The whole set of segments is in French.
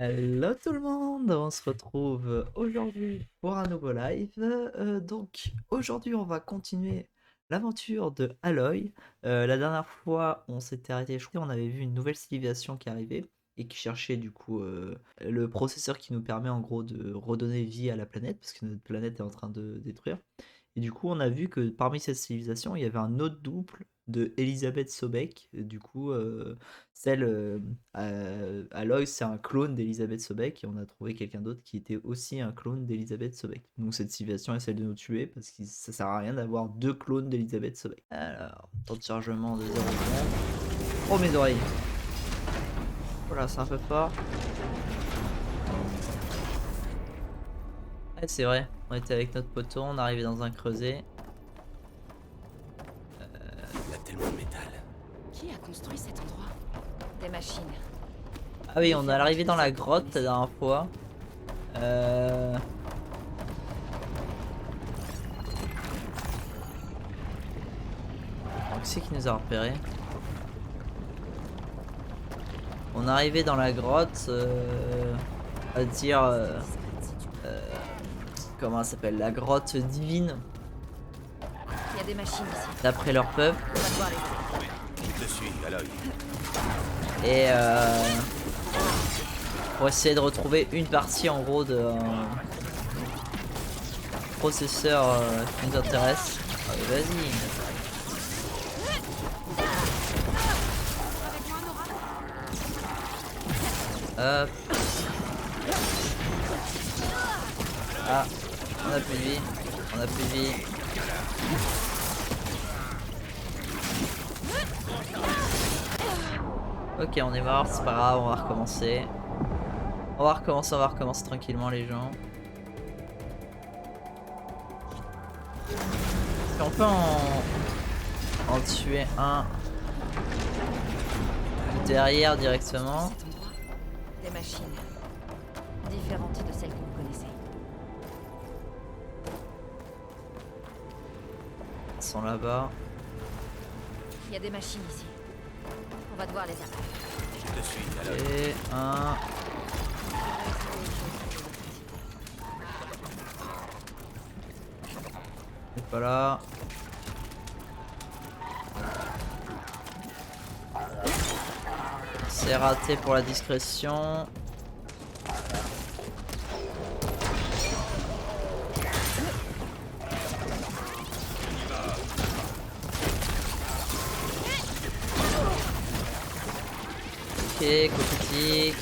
Hello tout le monde, on se retrouve aujourd'hui pour un nouveau live. Donc aujourd'hui on va continuer l'aventure de Aloy. La dernière fois on s'était arrêté, je crois on avait vu une nouvelle civilisation qui arrivait et qui cherchait du coup le processeur qui nous permet en gros de redonner vie à la planète parce que notre planète est en train de détruire. Et du coup, on a vu que parmi cette civilisation, il y avait un autre double de Elisabeth Sobek. Du coup, celle Aloy, c'est un clone d'Elisabeth Sobek. Et on a trouvé quelqu'un d'autre qui était aussi un clone d'Elisabeth Sobek. Donc cette civilisation essaie de nous tuer parce que ça sert à rien d'avoir deux clones d'Elisabeth Sobek. Alors, temps de chargement de 0 secondes. Oh mes oreilles. Voilà, c'est un peu fort. Ouais, c'est vrai. On était avec notre poteau, on arrivait dans un creuset. Il y a tellement de métal. Qui a construit cet endroit? Des machines. Ah oui, on est arrivé dans la grotte la dernière fois. Qui c'est qui nous a repéré? On est arrivé dans la grotte, à dire, comment ça s'appelle? La grotte divine, Il y a des machines ici. d'après leur peuple. On va devoir les... Je te suis, Aloy. Et pour essayer de retrouver une partie en gros de processeur qui nous intéresse. Allez, vas-y. Hop. Ah, on a plus de vie. On a plus de vie. Ok, on est mort, c'est pas grave, on va recommencer. On va recommencer tranquillement les gens. Si on peut en tuer un derrière directement. Cet endroit, des machines. Différentes de celles que vous connaissez. Ils sont là-bas. Il y a des machines ici. On va devoir les abattre. Je te suis, Aloy. Et un. C'est pas là. C'est raté pour la discrétion. Ok, cosmétique.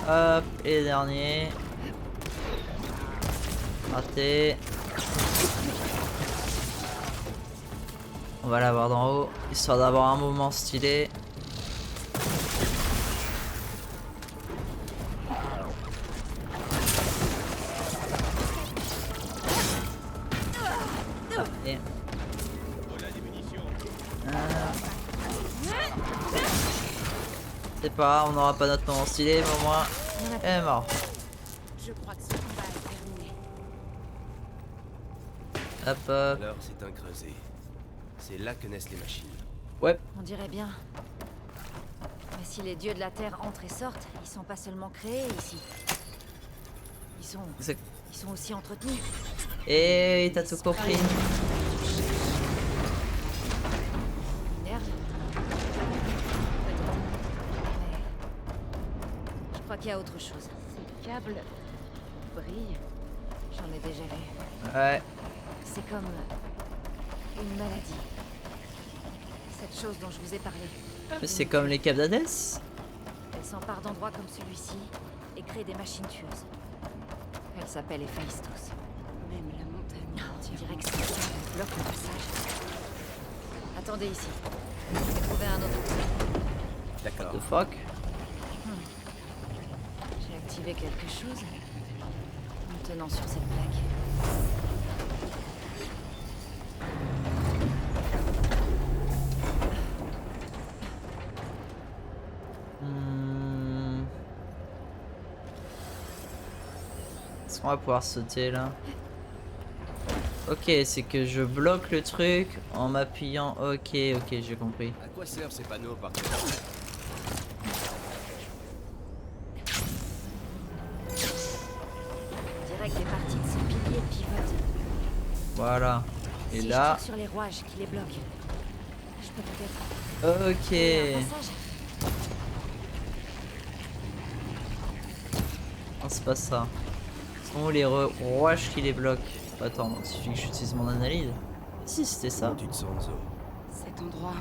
Hop, et les derniers. Raté. On va l'avoir d'en haut, histoire d'avoir un moment stylé. Allez. C'est pas grave, on n'aura pas notre moment stylé, mais au moins, elle est morte. Je crois que ce combat est terminé. Hop, hop. Alors, c'est un creuset. C'est là que naissent les machines. Ouais, On dirait bien. Mais si les dieux de la Terre entrent et sortent, ils sont pas seulement créés ici. c'est... Ils sont aussi entretenus. Et t'as tout compris. Merde. Peut-être. Mais... Je crois qu'il y a autre chose. Ces câbles brillent. J'en ai déjà vu. Ouais, C'est comme une maladie. Cette chose dont je vous ai parlé. mais c'est comme les câbles d'Hadès. Elle s'empare d'endroits comme celui-ci et crée des machines tueuses. Elle s'appelle Héphaïstos. Même la montagne entière. On dirait que ces câbles bloquent le passage. Attendez ici. Je vais trouver un autre. D'accord. The fuck. J'ai activé quelque chose en me tenant sur cette plaque. Est-ce qu'on va pouvoir sauter là? Ok, c'est que je bloque le truc en m'appuyant. Ok, ok, j'ai compris. À quoi servent ces panneaux par contre? On dirait que des parties de ces piliers pivotent. Voilà. Et Si là. je tire sur les rouages qui les bloquent, je peux peut-être Ok. trouver un passage. Non, c'est pas ça. Ce sont les rouages qui les bloquent. Attends, il suffit que j'utilise mon analyse. Si, c'était ça. Comment tu te sens, Zo? Cet endroit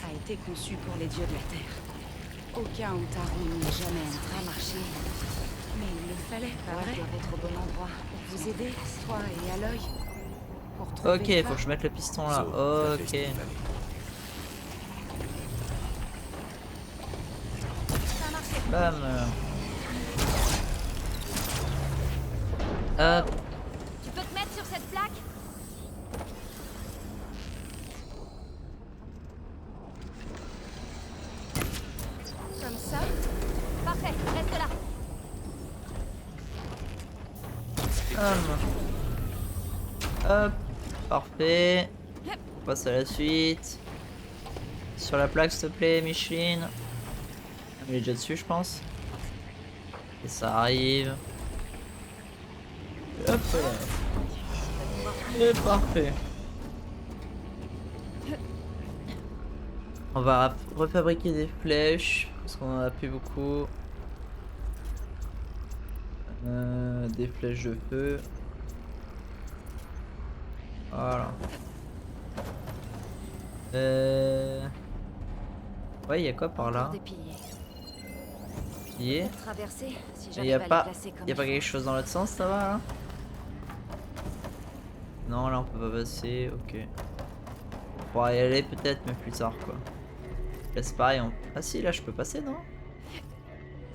a été conçu pour les dieux de la Terre. Aucun Utaru n'y est jamais entré à marcher. Mais il le fallait, pas vrai? Je dois être au bon endroit pour vous aider. Toi et Aloy. Pour trouver Ok, Eva. faut que je mette le piston là. Zo, t'as fait ce Ok. qu'il fallait. Bam. Hop. Tu peux te mettre sur cette plaque? Comme ça? Parfait, reste là. Hop. Parfait. On passe à la suite. Sur la plaque, s'il te plaît, Micheline. Il est déjà dessus, je pense. Et ça arrive. Hop là. Et parfait. On va refabriquer des flèches. Parce qu'on en a plus beaucoup. Des flèches de feu. Voilà. Ouais, il y a quoi par là? Encore des piliers. Pilier. Peut-être traverser si Et j'arrive y a à les pas, placer comme y a il pas faut. quelque chose dans l'autre sens, ça va là? Non, là on peut pas passer, ok. On pourra y aller peut-être, mais plus tard quoi. Là c'est pareil, ah si, là je peux passer, non? Je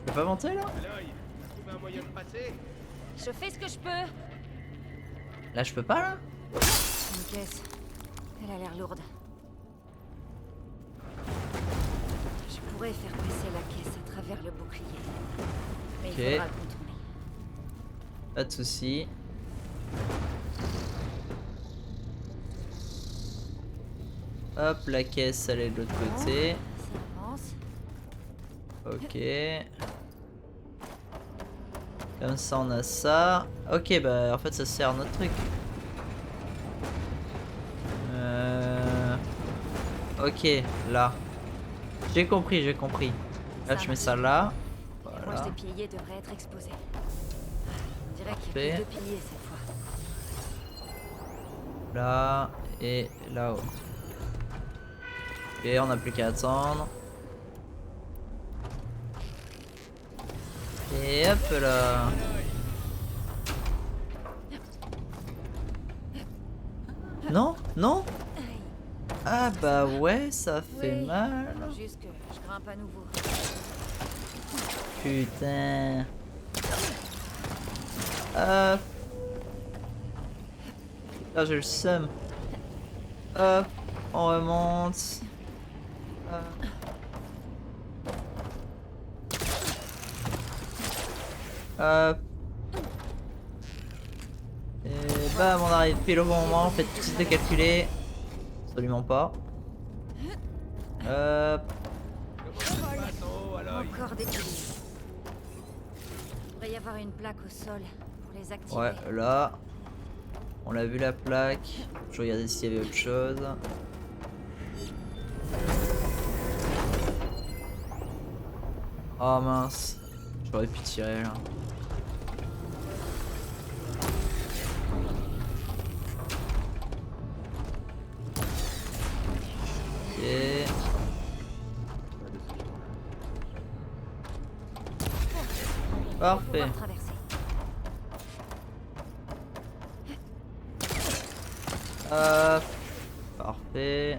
peux pas monter là? Aloy, t'as trouvé un moyen de passer? Je fais ce que je peux. Là je peux pas là? Une caisse. Elle a l'air lourde. Je pourrais faire passer la caisse à travers le bouclier. Mais Ok. il faudra le contourner. Pas de soucis. Hop, la caisse elle est de l'autre côté. Ça avance. Ok. Comme ça on a ça. Ok, bah en fait ça sert à notre truc. Ok, là. J'ai compris, j'ai compris. Là Ça je mets marche. ça là. Les rouages Voilà. des piliers devraient être exposés. On dirait qu'il y Parfait. a plus de piliers cette fois. Là et là-haut. Ok, on n'a plus qu'à attendre. Et hop là. Non, non. Ah bah ouais, ça fait Oui. mal. Juste que je grimpe à nouveau. Putain. Hop. Là j'ai le seum. Hop. On remonte. Hop. Hop. Et bam, on arrive pile au bon moment. Faites tout de calculer. Absolument pas. Hop. Comment ça se passe en haut, Aloy? Encore des piliers. Il devrait y avoir une plaque au sol pour les activer. Ouais, là. On l'a vu la plaque. Je regardais s'il y avait autre chose. Oh mince. J'aurais pu tirer là. Ok. Parfait. Pouvoir traverser. Hop. Parfait.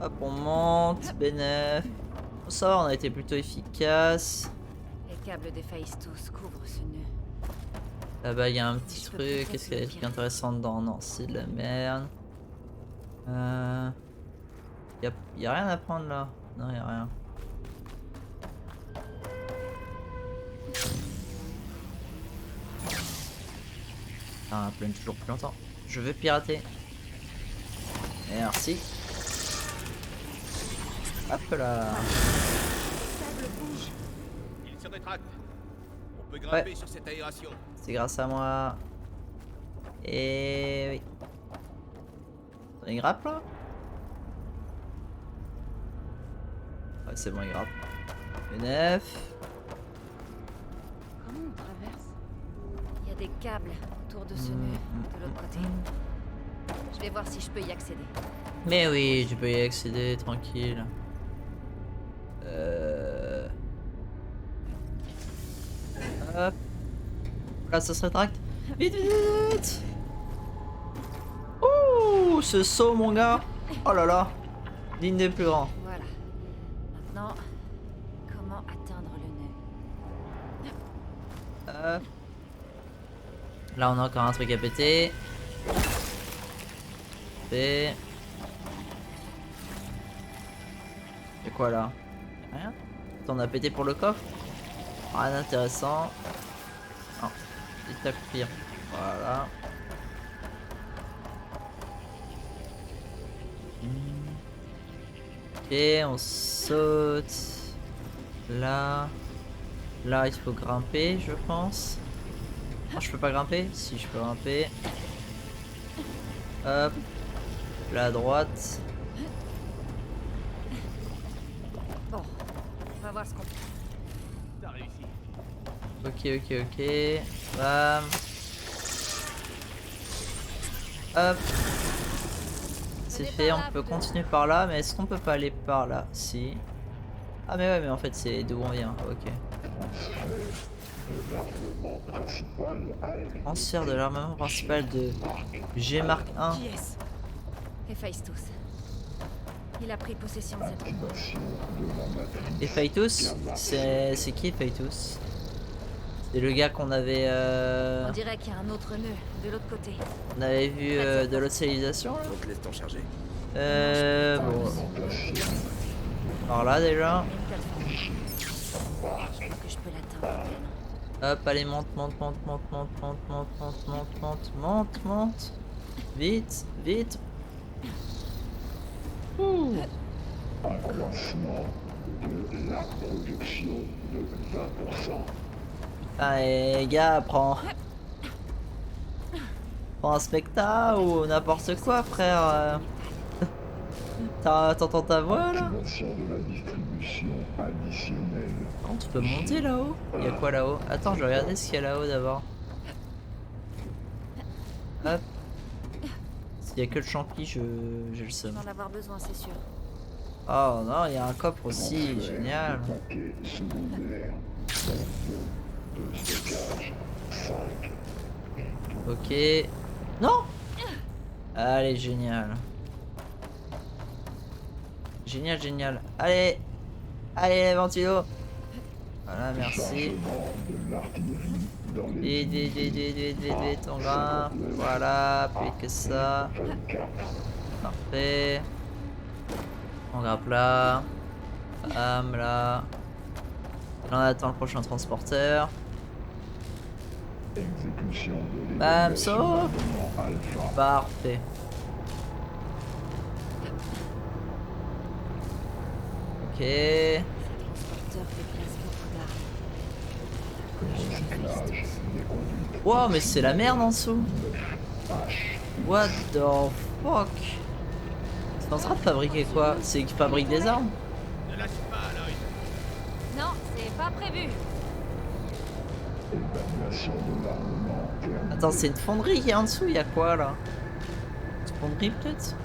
Hop, on monte. Bénef. Ça va, on a été plutôt efficace. Les câbles défaillissent tous, couvrent ce nœud. Là-bas, il y a un petit truc. Qu'est-ce qu'il y a des trucs intéressants dedans? Non, c'est de la merde. Y a rien à prendre là. Non, y a rien. Ah, plein toujours plus longtemps. Je veux pirater. Merci. Hop là. Il se rétracte. On peut grimper Ouais. sur cette aération. C'est grâce à moi. Et oui. T'as une grappe là? Ouais, c'est bon, il grappe. Une F. Comment on traverse? Il y a des câbles autour de ce nœud, de l'autre côté. Je vais voir si je peux y accéder. Mais oui, tu peux y accéder tranquille. Hop. Là, ça se rétracte. Vite, vite, vite. Ouh, ce saut, mon gars. Oh là là. Digne des plus grands. Voilà. Maintenant, comment atteindre le nœud? Hop. Là, on a encore un truc à péter. Et... C'est quoi là? Rien? On a pété pour le coffre? Rien d'intéressant. Non, c'est à pire. Voilà. Ok, on saute. Là. Là, il faut grimper, je pense. Non, je peux pas grimper? Si, je peux grimper. Hop. Là à droite. Bon, on va voir ce qu'on fait. T'as réussi. Ok. Bam. Hop. C'est fait, on peut continuer par là, mais est-ce qu'on peut pas aller par là? Si. Ah mais ouais, mais en fait c'est d'où on vient, ok. Transfert de l'armement principal de G Mark 1. Qui est-ce? Héphaïstos. Il a pris possession de cette endroit. Et Phaetus, c'est qui Phaetus? C'est le gars qu'on avait On dirait qu'il y a un autre nœud de l'autre côté. on avait vu de l'autre civilisation là. Donc laisse t'en charger. Bon. Par là déjà. Une plateforme. Je crois que je peux l'atteindre. Hop, allez, monte. Vite. Ouh. Allez, gars, prends un specta ou n'importe quoi, frère. T'entends ta voix là? Oh, tu peux monter là-haut? Il y a quoi là-haut? Attends, je vais regarder ce qu'il y a là-haut d'abord. Hop. S'il y a que le champi, j'ai le Je seum. vais en avoir besoin, c'est sûr. Oh non, il y a un coffre aussi, génial. Ok. Non! Allez, génial. Génial. Allez, les ventilos. Voilà, merci. Vite, on grimpe. Voilà, plus vite que ça. Parfait. On grimpe là. Bam, là. Là, on attend le prochain transporteur. Bam, saut. Parfait. Ok. Ce transporteur fait presque beaucoup d'armes. Wow, mais c'est la merde en dessous. What the fuck? C'est en train de fabriquer quoi? C'est qui fabrique des armes? Ne lâche pas, Aloy. Non, c'est pas prévu. Attends, c'est une fonderie qui est en dessous, il y a quoi là? Une fonderie peut-être?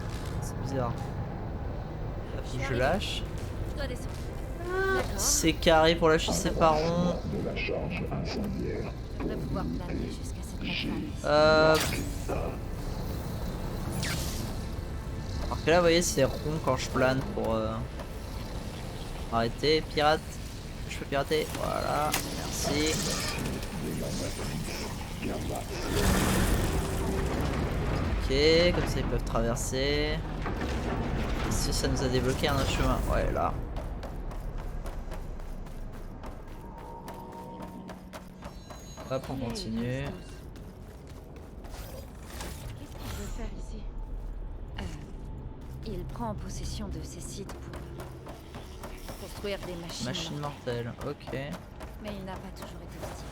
C'est bizarre. Hop, je lâche. Je dois descendre. D'accord. C'est carré pour lâcher ses parons. Je devrais pouvoir planer jusqu'à cette plateforme. Hop. Alors que là, vous voyez, c'est rond quand je plane pour arrêter. Pirate. Je peux pirater. Voilà. Merci. Ok, comme ça ils peuvent traverser. Si ça nous a débloqué un autre chemin. Ouais, là. Hop, on continue. en possession de ces sites pour construire des machines. Machine mortelle, ok. Mais il n'a pas toujours été hostile.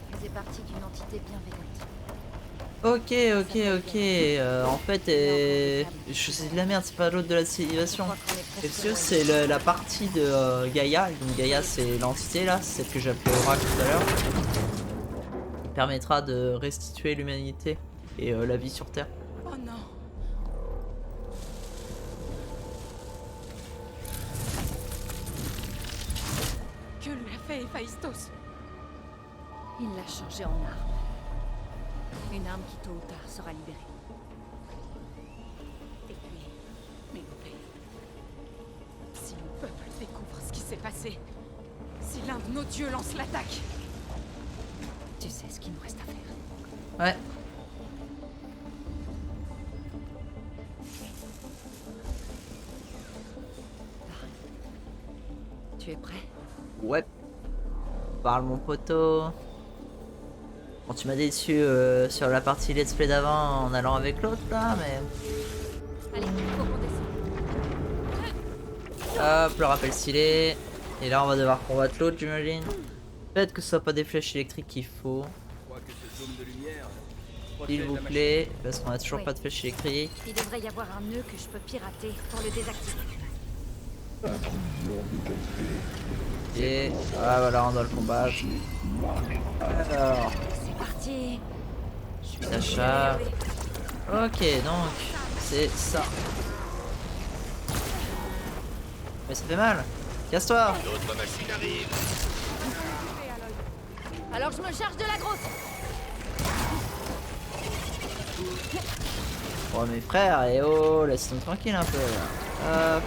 Il faisait partie d'une entité bienveillante. Ok, en fait, je sais de la merde, c'est pas l'autre de la civilisation. Parce c'est la partie de Gaïa, donc Gaïa c'est l'entité là, c'est celle que j'ai appelée Aura tout à l'heure. Qui permettra de restituer l'humanité et la vie sur Terre. Oh non. Que lui a fait Héphaïstos? Il l'a changé en arme. Une arme qui tôt ou tard sera libérée. Et puis, mais si le peuple découvre ce qui s'est passé, si l'un de nos dieux lance l'attaque, Tu sais ce qu'il nous reste à faire. Ouais. Tu es prêt? Ouais. Parle mon poteau. Bon, tu m'as déçu sur la partie let's play d'avant en allant avec l'autre là, mais... Allez, faut qu'on descende. Hop, le rappel stylé. Et là on va devoir combattre l'autre j'imagine. Peut-être que ce soit pas des flèches électriques qu'il faut. Je crois que ce dôme de lumière S'il protège vous la plaît, parce qu'on a toujours Oui. pas de flèches électriques. Il devrait y avoir un nœud que je peux pirater pour le désactiver. Et ah voilà, on doit le combattre. Alors, C'est parti. d'achat. Ok, donc c'est ça. Mais ça fait mal. Casse-toi. machine. D'autres machines arrivent. Alors je me charge de la grosse. Oh mes frères, et oh, laisse-nous tranquille un peu là. Hop.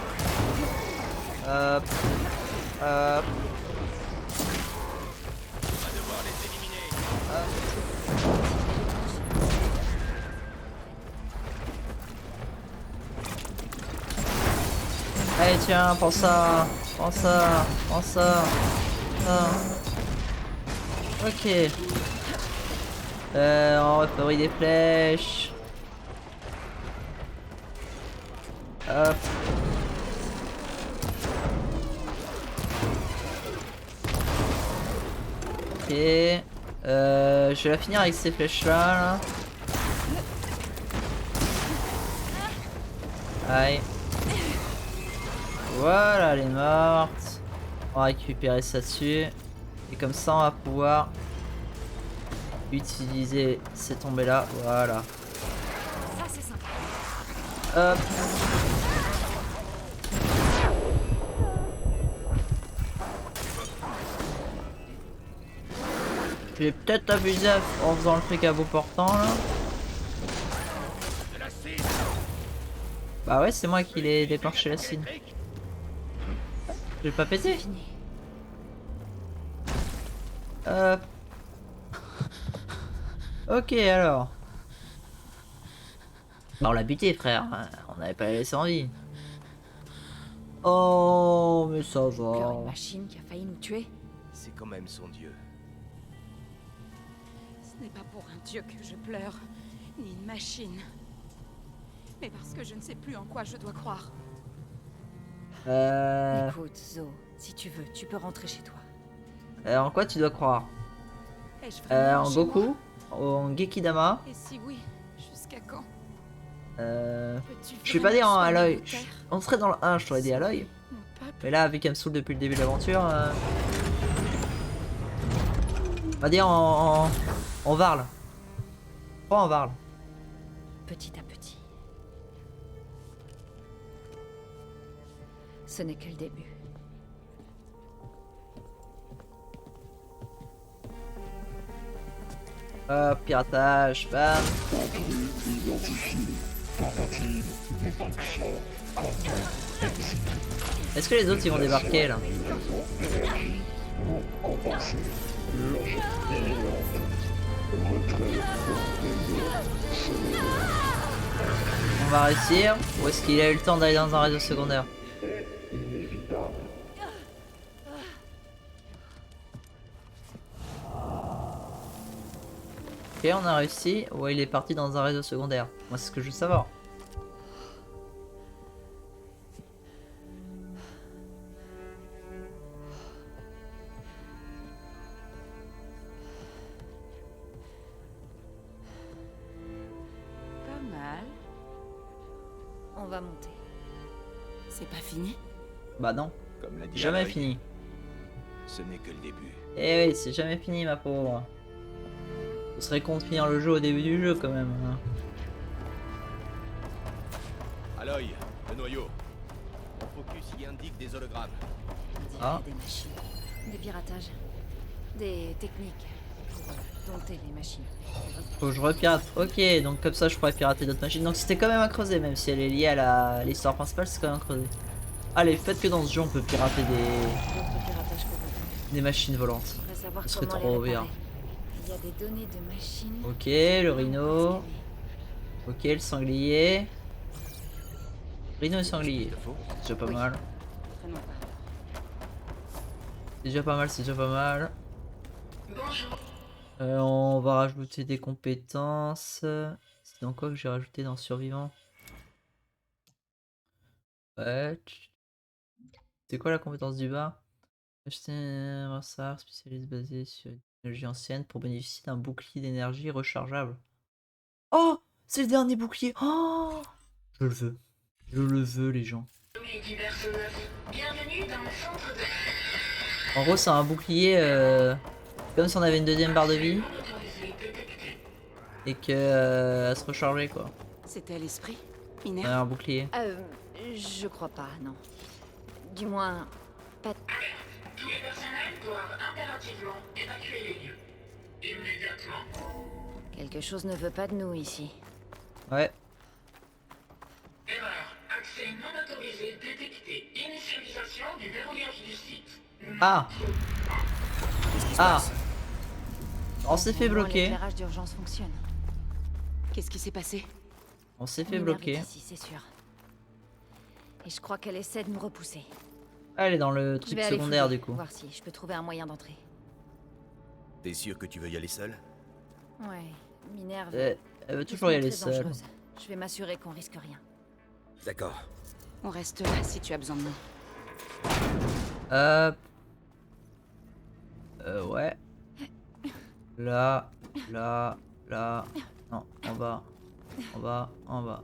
Hop. Hop. On va devoir les éliminer. Allez tiens, prends ça. Prends ça. Prends ça. Ça. Ok. On refabrique des flèches. Hop. Ok. Je vais la finir avec ces flèches là. Aïe. Voilà, elle est morte. On va récupérer ça dessus. Et comme ça, on va pouvoir utiliser ces tombées là. Voilà. Ça c'est sympa. Hop. J'ai peut-être abusé en faisant le truc à bout portant là. De la cible. Bah ouais, c'est moi qui l'ai déclenché la cible. J'ai pas pété. Fini. Hop. Ok alors. Bah on l'a buté frère, on n'avait pas laissé en vie. Oh mais ça Encore une va. machine qui a failli nous tuer. C'est quand même son dieu. ce n'est pas pour un dieu que je pleure, ni une machine, mais parce que je ne sais plus en quoi je dois croire. Écoute, Zo, si tu veux, tu peux rentrer chez toi. En quoi tu dois croire? Ai-je vraiment En chez moi? Goku? En Gekidama? Et si oui, jusqu'à quand? Je Je suis pas dit en Aloy. On serait dans le 1, je t'aurais dit Aloy. Mon peuple, Mais là, vu qu'elle me saoule depuis le début de l'aventure, on va dire en Varl. Pas en Varl. Petit à petit. Ce n'est que le début. Hop, piratage, bam. Est-ce que les autres ils vont débarquer là? On va réussir? Ou est-ce qu'il a eu le temps d'aller dans un réseau secondaire? Ok, on a réussi. Ouais, il est parti dans un réseau secondaire. Moi, c'est ce que je veux savoir. va monter. C'est pas fini? Bah non, Comme l'a dit jamais Aloy, fini. ce n'est que le début. Eh oui, c'est jamais fini ma pauvre. Ce serait con de finir le jeu au début du jeu quand même. Hein. Aloy, le noyau. Mon focus y indique des hologrammes. On dirait Ah. des machines. Des piratages. Des techniques pour dompter les machines. Faut que je repirate. Ok, donc comme ça je pourrais pirater d'autres machines. Donc c'était quand même à creuser, même si elle est liée à l'histoire principale, c'est quand même à creuser. Allez, faites que dans ce jeu on peut pirater D'autres piratages pour vous. des machines volantes. Faudrait savoir Ce serait comment trop les bien. réparer. Il y a des données de machines. Ok, le rhino. Ok, le sanglier. Rhino et sanglier. Il te faut. C'est déjà pas Oui. mal. Prenons par là. C'est déjà pas mal, c'est déjà pas mal. On va rajouter des compétences. C'est dans quoi que j'ai rajouté dans survivant? Ouais. C'est quoi la compétence du bas? Acheter un brassard spécialiste basé sur une technologie ancienne pour bénéficier d'un bouclier d'énergie rechargeable. Oh! C'est le dernier bouclier! Oh! Je le veux. Je le veux, les gens. En gros, c'est un bouclier comme si on avait une deuxième barre de vie et que elle se rechargeait quoi. C'était à l'esprit? Ouais, Minerve? un bouclier. Je crois pas, non. Du moins, pas. Tous les personnels doivent impérativement évacuer les lieux. Immédiatement. Quelque chose ne veut pas de nous ici. Ouais. Erreur. Accès non autorisé détecté. Initialisation du verrouillage du site. Ah! Qu'est-ce qui se Ah! passe? On s'est fait Au moins, bloquer. L'éclairage d'urgence fonctionne. Qu'est-ce qui s'est passé? On s'est fait Minerve bloquer. est ici, c'est sûr. Et je crois qu'elle essaie de nous repousser. Elle est dans le Je truc vais aller secondaire fouiller, du coup. voir si je peux trouver un moyen d'entrer. T'es sûr que tu veux y aller seul? Ouais, Minerve. Elle veut est toujours y aller très seule. dangereuse. Je vais m'assurer qu'on risque rien. D'accord. On reste là si tu as besoin de nous. Hop. Ouais. Là, là, là. Non, en bas. En bas, en bas.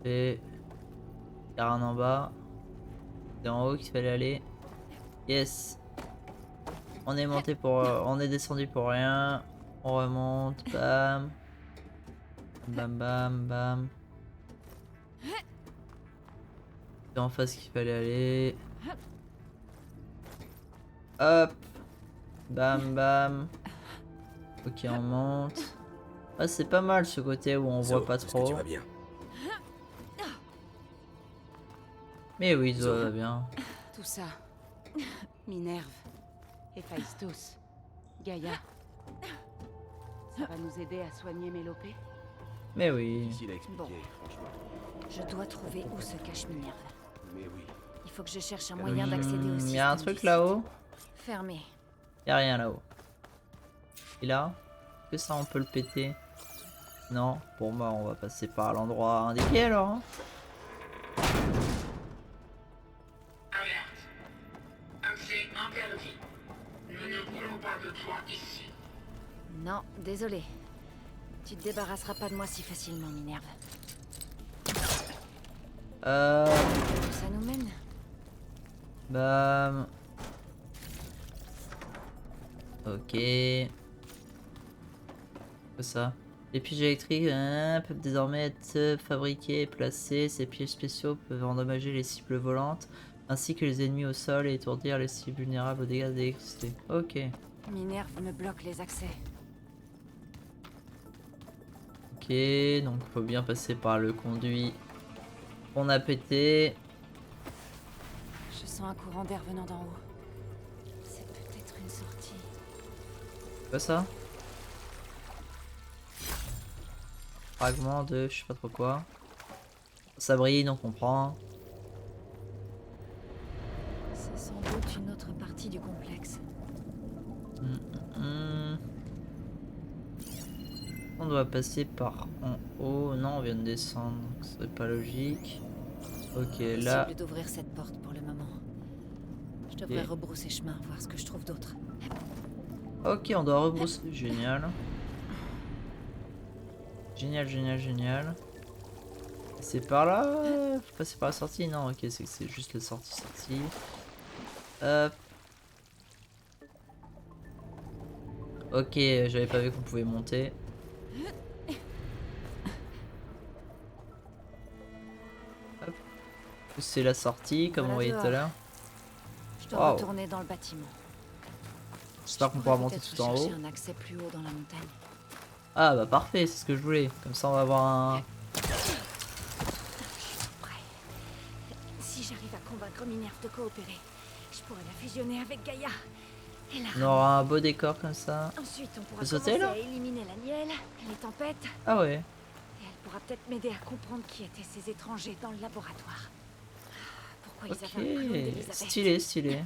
Et. Y'a rien en bas. C'est en haut qu'il fallait aller. Yes. On est monté pour. On est descendu pour rien. On remonte. Bam. Bam, bam, bam. C'est en face qu'il fallait aller. Hop. Bam bam. Ok, on monte. Ah, c'est pas mal ce côté où on voit pas est-ce que trop. tu vas bien? Mais oui, ça Zo. va bien. Tout ça. Minerve. Héphaïstos. Gaïa. Ça va nous aider à soigner Mélopée? Mais oui. Difficile à expliquer, Bon. franchement. Je dois trouver où se cache Minerve. Mais oui. Il faut que je cherche un moyen d'accéder au Il système. y a un du truc site. là-haut. Fermé. Y a rien là-haut. Et là, est-ce que ça on peut le péter? Non. Bon bah on va passer par l'endroit indiqué alors. Hein. Alerte. Accès interdit. Nous ne voulons pas de toi ici. Non, désolé. Tu te débarrasseras pas de moi si facilement, Minerve. Où ça nous mène? Bam. Ok. C'est ça. Les pièges électriques peuvent désormais être fabriqués et placés. Ces pièges spéciaux peuvent endommager les cibles volantes, ainsi que les ennemis au sol et étourdir les cibles vulnérables aux dégâts d'électricité. Ok. Minerve me bloque les accès. Ok, donc faut bien passer par le conduit qu'on a pété. Je sens un courant d'air venant d'en haut. C'est peut-être une sortie. Quoi ça? Fragment de je sais pas trop quoi. Ça brille donc on prend. C'est sans doute une autre partie du complexe. On doit passer par en haut. Non, on vient de descendre, donc ce serait pas logique. Ok, là. Impossible d'ouvrir cette porte pour le moment. Je devrais Ok. rebrousser chemin, voir ce que je trouve d'autre. Ok, on doit rebrousser. Génial. Génial, génial, génial. C'est par là? Faut passer par la sortie? Non, ok, c'est juste la sortie. Hop. Ok, j'avais pas vu qu'on pouvait monter. Hop. C'est la sortie, comme on Voilà voyait tout à dehors. l'heure. Je dois Waouh. retourner dans le bâtiment. J'espère qu'on Je pourra pourrais monter peut-être tout en haut. chercher un accès plus haut dans la montagne. Ah bah parfait, c'est ce que je voulais. Comme ça on va avoir un... Prêt. Si j'arrive à convaincre Minerve de coopérer, je pourrais la fusionner avec Gaïa. Et la On aura un beau décor comme ça. Ensuite, on pourra Peut sauter, commencer là à éliminer la miel, les tempêtes, Ah ouais. et elle pourra peut-être m'aider à comprendre qui étaient ces étrangers dans le laboratoire. Pourquoi ils avaient un clone Ok, d'Elisabeth. stylé.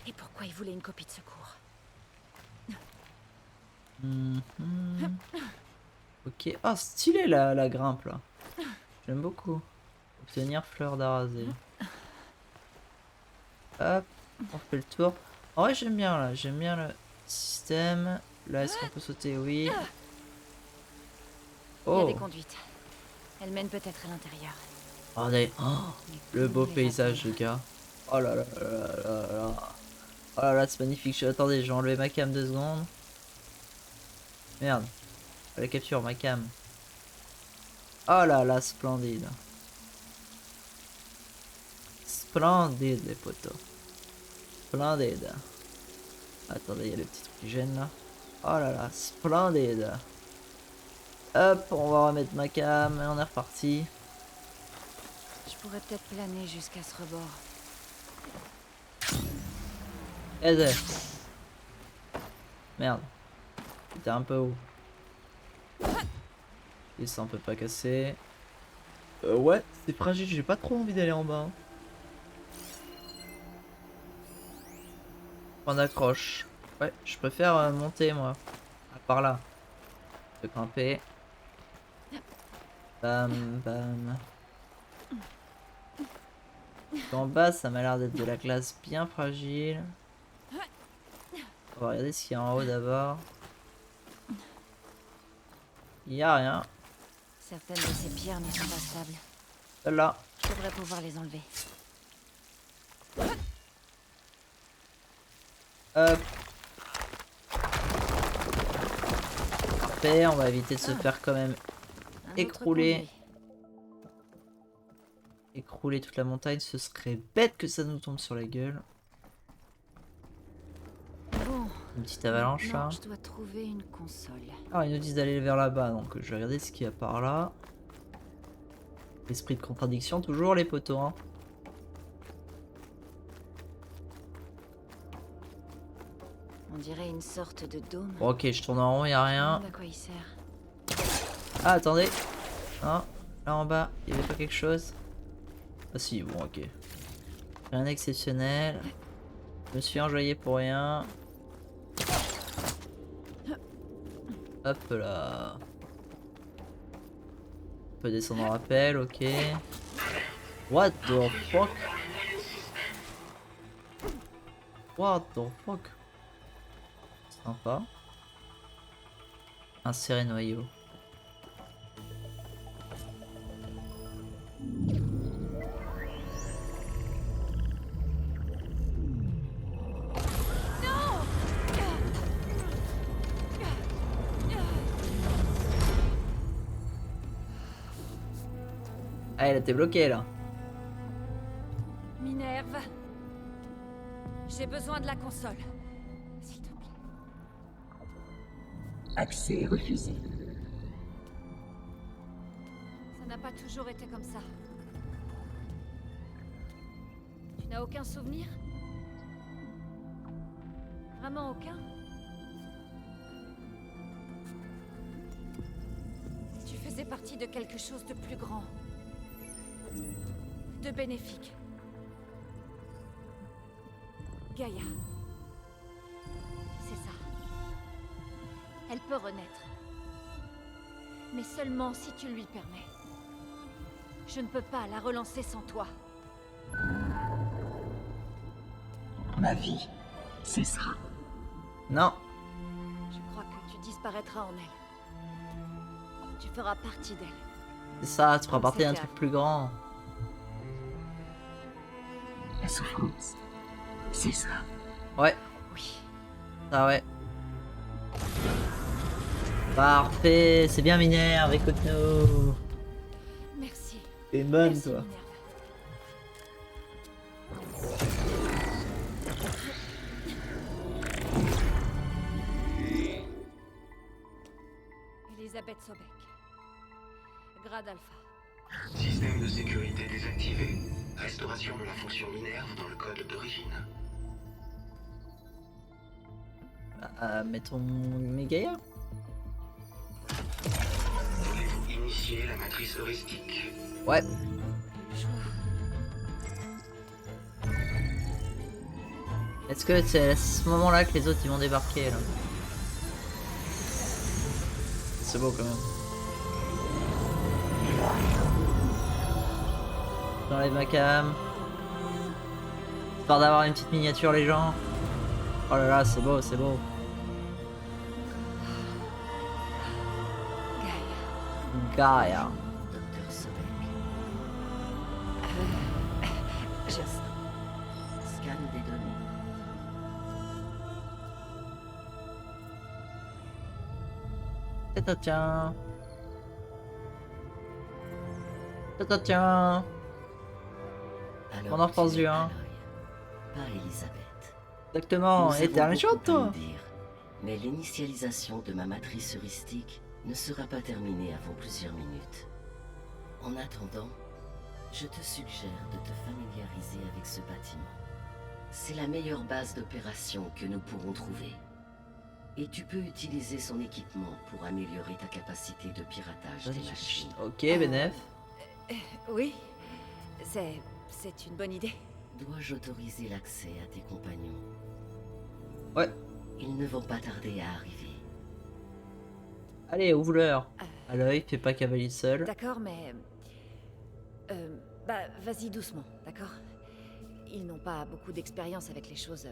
Et pourquoi ils voulaient une copie de secours. Mhm. Ok, ah stylé la grimpe là. J'aime beaucoup. Obtenir fleur d'arasé. Hop, on fait le tour. En vrai j'aime bien là, j'aime bien le système. Là est-ce qu'on peut sauter? Oui. Il y a Oh, des conduites. Elles mènent peut-être à l'intérieur. regardez. Oh, Mais le beau comment les paysage les atteindre? gars. Oh là là là là là là. Oh là là c'est magnifique. Attendez, je vais enlever ma cam 2 secondes. Merde. La capture ma cam. Oh là là, splendide. Splendide les potos. Splendide. Attendez, il y a le petit truc qui gêne là. Oh là là, splendide. Hop, on va remettre ma cam et on est reparti. Je pourrais peut-être planer jusqu'à ce rebord. Aide. Merde. C'était un peu haut. Et ça on peut pas casser. Ouais, c'est fragile, j'ai pas trop envie d'aller en bas. Point d'accroche. Ouais, je préfère monter moi. Par là. De grimper. Bam, bam. En bas, ça m'a l'air d'être de la glace bien fragile. On va regarder ce qu'il y a en haut d'abord. Il y a rien. Certaines de ces pierres ne sont pas stables. Là. Je devrais pouvoir les enlever. Hop. Parfait, on va éviter de se faire quand même Un autre écrouler. conduit. Écrouler toute la montagne, ce serait bête que ça nous tombe sur la gueule. Bon, Une petite avalanche non, là. je dois trouver une console. Alors ils nous disent d'aller vers là-bas, donc je vais regarder ce qu'il y a par là. Esprit de contradiction, toujours les poteaux. Hein. On dirait une sorte de dôme. Bon, ok, je tourne en rond, y a Je me rien. demande à quoi il sert. Ah, attendez. Non, là en bas, il y avait pas quelque chose. Ah si, bon, ok. Rien d'exceptionnel. Je me suis enjoyé pour rien. Hop là. On peut descendre en rappel, ok. What the fuck? What the fuck? Sympa. Insérer noyau. Ah, elle était bloquée là. Minerve. J'ai besoin de la console. S'il te plaît. Accès refusé. Ça n'a pas toujours été comme ça. Tu n'as aucun souvenir? Vraiment aucun? Tu faisais partie de quelque chose de plus grand. De bénéfique. Gaïa. C'est ça. Elle peut renaître. Mais seulement si tu lui permets. Je ne peux pas la relancer sans toi. Ma vie cessera. Non. Je crois que tu disparaîtras en elle. Tu feras partie d'elle. C'est ça, tu feras partie d'un C'était truc plus grand. La souffrance, c'est ça. Ouais, Oui. ça ouais. Parfait, c'est bien Minerve, écoute-nous. Merci. T'es bonne Merci, toi. Minerve. Elisabeth Sobek. Grade Alpha. Système de sécurité désactivé. Restauration de la fonction Minerve dans le code d'origine. Mettons Mégaya. Voulez-vous initier la matrice heuristique? Ouais. Est-ce que c'est à ce moment-là que les autres ils vont débarquer là? C'est beau quand même. J'enlève ma cam. Histoire d'avoir une petite miniature les gens. Oh là là, c'est beau, c'est beau. Gaia. Docteur Sobek. Just. Scan des données. Tiens. Tiens. Alors On en repense tu du es un. Aloy, pas Elisabeth. Exactement, Nous et t'es avons un méchant beaucoup à toi. nous dire, mais l'initialisation de ma matrice heuristique ne sera pas terminée avant plusieurs minutes. En attendant, je te suggère de te familiariser avec ce bâtiment. C'est la meilleure base d'opération que nous pourrons trouver. Et tu peux utiliser son équipement pour améliorer ta capacité de piratage des machines. Ok, Benef. Oui. C'est une bonne idée. Dois-je autoriser l'accès à tes compagnons? Ouais. Ils ne vont pas tarder à arriver. Allez, ouvre-leur. À l'œil, fais pas cavalier seul. D'accord, mais... bah, vas-y doucement, d'accord? Ils n'ont pas beaucoup d'expérience avec les choses...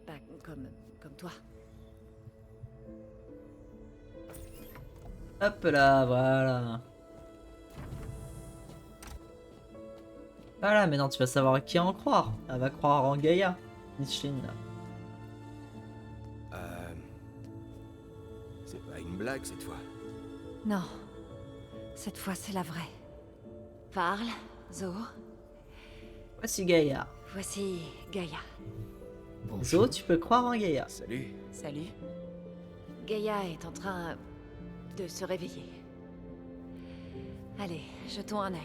bah, comme toi. Hop là, voilà. Voilà, maintenant tu vas savoir à qui en croire. Elle va croire en Gaïa. Micheline. C'est pas une blague cette fois. Non. Cette fois, c'est la vraie. Parle, Zo. Voici Gaïa. Voici Gaïa. Bonjour. Zo, tu peux croire en Gaïa. Salut. Salut. Gaïa est en train de se réveiller. Allez, jetons un œil.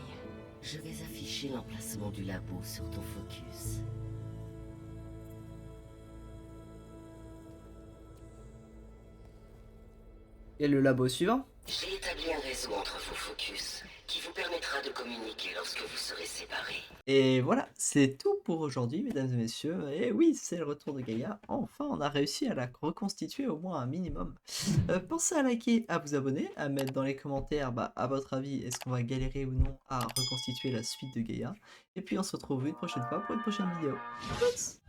Je vais afficher l'emplacement du labo sur ton focus. Et le labo suivant. J'ai établi un réseau entre vos focus qui vous permettra de communiquer lorsque vous serez séparés. Et voilà, c'est tout pour aujourd'hui, mesdames et messieurs. Et oui, c'est le retour de Gaïa. Enfin, on a réussi à la reconstituer au moins un minimum. Pensez à liker, à vous abonner, à mettre dans les commentaires, à votre avis, est-ce qu'on va galérer ou non à reconstituer la suite de Gaïa. Et puis on se retrouve une prochaine fois pour une prochaine vidéo. Tchuss.